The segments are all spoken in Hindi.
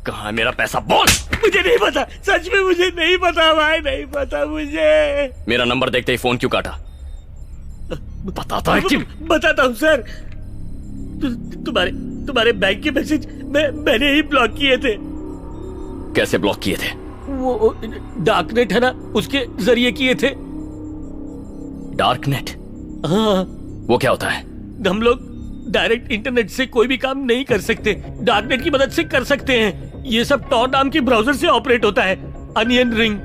कहाँ है मेरा पैसा? बोल। मुझे नहीं पता, सच में मुझे नहीं पता भाई, नहीं पता मुझे। मेरा नंबर देखते ही फोन क्यों काटा? बताता है क्यों? बताता हूँ सर। तुम्हारे बैंक के मैसेज मैंने ही ब्लॉक किए थे। कैसे ब्लॉक किए थे? वो डार्कनेट है ना, उसके जरिए किए थे। डार्कनेट? हाँ। वो क्या होता है? हम लोग डायरेक्ट इंटरनेट से कोई भी काम नहीं कर सकते, डार्कनेट की मदद से कर सकते हैं। ये सब टॉर नाम के ब्राउजर से ऑपरेट होता है। अनियन रिंग,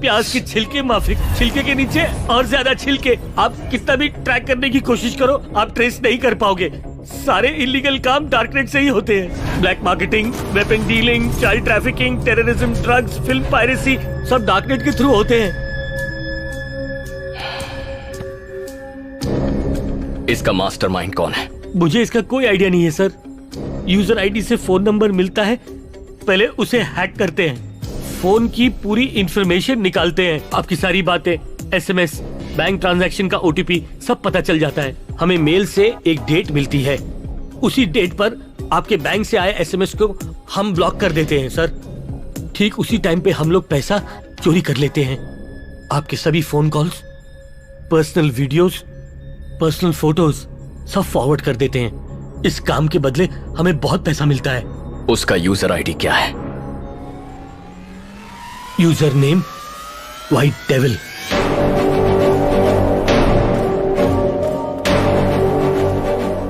प्याज के छिलके माफिक, छिलके के नीचे और ज्यादा छिलके। आप कितना भी ट्रैक करने की कोशिश करो, आप ट्रेस नहीं कर पाओगे। सारे इलीगल काम डार्कनेट से ही होते हैं। Black marketing, weapon dealing, child trafficking, terrorism, drugs, film piracy, सब डार्कनेट के थ्रू होते हैं। इसका मास्टरमाइंड कौन है? मुझे इसका कोई आइडिया नहीं है सर। यूजर आईडी से फोन नंबर मिलता है, पहले उसे हैक करते हैं, फोन की पूरी इंफॉर्मेशन निकालते हैं। आपकी सारी बातें, एसएमएस, बैंक ट्रांजैक्शन का ओटीपी सब पता चल जाता है। हमें मेल से एक डेट मिलती है, उसी डेट पर आपके बैंक से आए एसएमएस को हम ब्लॉक कर देते हैं सर। ठीक उसी टाइम पे हम लोग पैसा चोरी कर लेते हैं। आपके सभी phone calls, personal videos, personal photos सब फॉरवर्ड कर देते हैं। इस काम के बदले हमें बहुत पैसा मिलता है। उसका यूजर आईडी क्या है? User name white devil.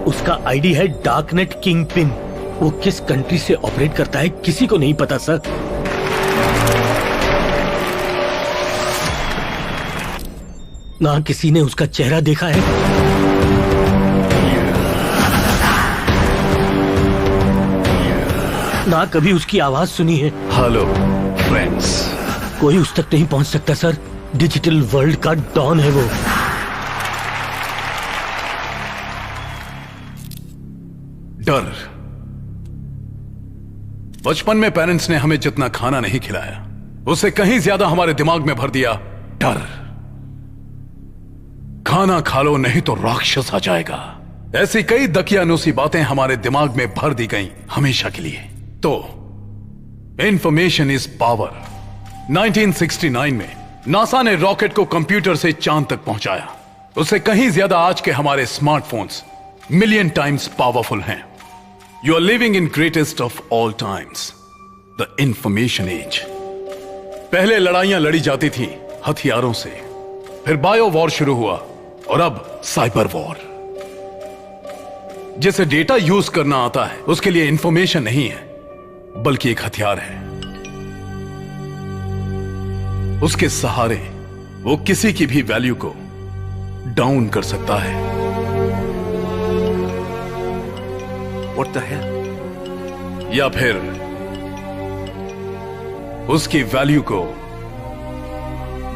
उसका आईडी है डार्कनेट किंग पिन। वो किस कंट्री से ऑपरेट करता है किसी को नहीं पता सर। ना किसी ने उसका चेहरा देखा है, ना कभी उसकी आवाज सुनी है। Hello friends. कोई उस तक नहीं पहुंच सकता सर। डिजिटल वर्ल्ड का डॉन है वो। डर। बचपन में पेरेंट्स ने हमें जितना खाना नहीं खिलाया, उससे कहीं ज्यादा हमारे दिमाग में भर दिया डर। खाना खा लो नहीं तो राक्षस आ जाएगा। ऐसी कई दकियानूसी बातें हमारे दिमाग में भर दी गईं हमेशा के लिए। तो इंफॉर्मेशन इज पावर। 1969 में नासा ने रॉकेट को कंप्यूटर से चांद तक पहुंचाया। उससे कहीं ज्यादा आज के हमारे स्मार्टफोन्स मिलियन टाइम्स पावरफुल हैं। You are living in greatest of all times, the information age. पहले लड़ाइयां लड़ी जाती थी हथियारों से, फिर बायो वॉर शुरू हुआ और अब साइबर वॉर। जिसे डेटा यूज करना आता है उसके लिए इंफॉर्मेशन नहीं है बल्कि एक हथियार है। उसके सहारे वो किसी की भी वैल्यू को डाउन कर सकता है। What the hell? या फिर उसकी वैल्यू को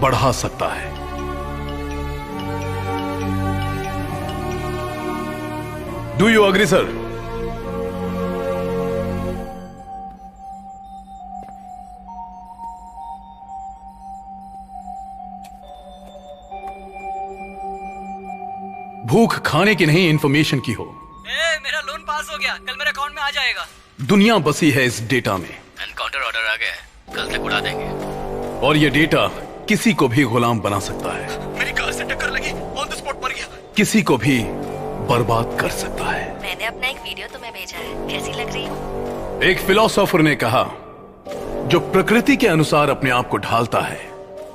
बढ़ा सकता है। Do you agree sir? भूख खाने की नहीं इंफॉर्मेशन की हो। मेरा लोन पास हो गया, कल मेरे अकाउंट में आ जाएगा। दुनिया बसी है इस डेटा में। एनकाउंटर ऑर्डर आ गया है, कल तक उड़ा देंगे। और ये डेटा किसी को भी गुलाम बना सकता है। मेरी कार से टक्कर लगी, ऑन द स्पॉट मर गया। किसी को भी बर्बाद कर सकता है। मैंने अपना एक वीडियो तुम्हें भेजा है, कैसी लग रही हूँ? एक फिलोसोफर ने कहा, जो प्रकृति के अनुसार अपने आप को ढालता है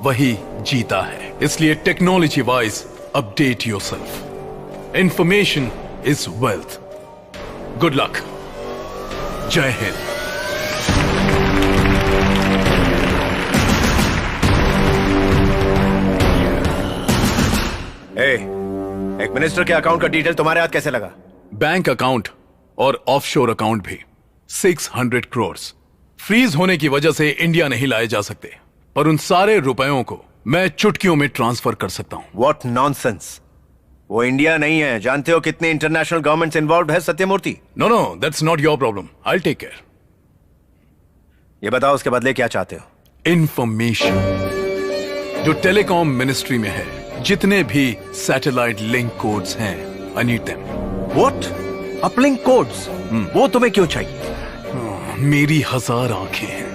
वही जीता है। इसलिए technology wise update yourself. Information is wealth. Good luck. जय हिंद। एक मिनिस्टर के अकाउंट का डिटेल तुम्हारे हाथ कैसे लगा? बैंक अकाउंट और ऑफशोर अकाउंट भी 600 करोड़ फ्रीज होने की वजह से इंडिया नहीं लाए जा सकते, पर उन सारे रुपयों को मैं चुटकियों में ट्रांसफर कर सकता हूं। What nonsense! वो इंडिया नहीं है। जानते हो कितने इंटरनेशनल गवर्नमेंट्स इन्वॉल्व है Satyamurthy? No no, that's not your problem, I will take care. ये बताओ उसके बदले क्या चाहते हो? इंफॉर्मेशन जो टेलीकॉम मिनिस्ट्री में है, जितने भी सैटेलाइट लिंक कोड्स हैं, I need them. What? Uplink codes, वो तुम्हें क्यों चाहिए? मेरी 1000 आंखें हैं,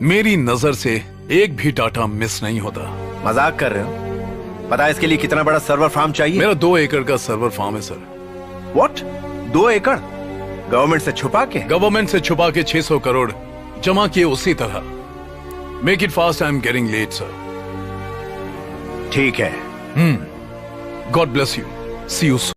मेरी नजर से एक भी डाटा मिस नहीं होता। मजाक कर रहे हो? पता है इसके लिए कितना बड़ा सर्वर फार्म चाहिए? मेरा 2 एकड़ का सर्वर फार्म है सर। व्हाट? 2 एकड़? गवर्नमेंट से छुपा के? गवर्नमेंट से छुपा के 600 करोड़ जमा किए उसी तरह। Make it fast, I am getting late sir. ठीक है। God bless you, see you.